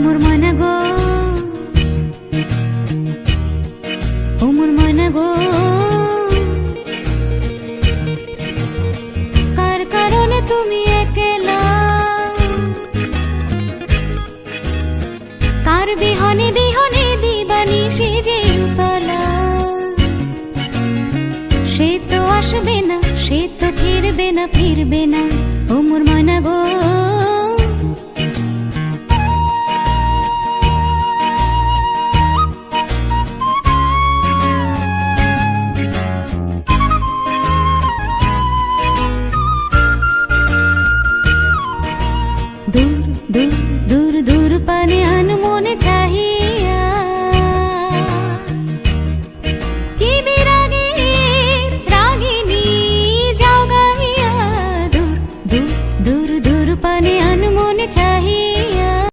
মোর ময়না গো, ও মোর ময়না গো, কার কারণে তুমি একলা, কার বিহনে বিহনে দিবানিশি যে উতলা। সে তো আসবে না, সে তো ফিরবে না, ফিরবে না, ও মোর ময়না গো। দূর দূর দূর দূর পানে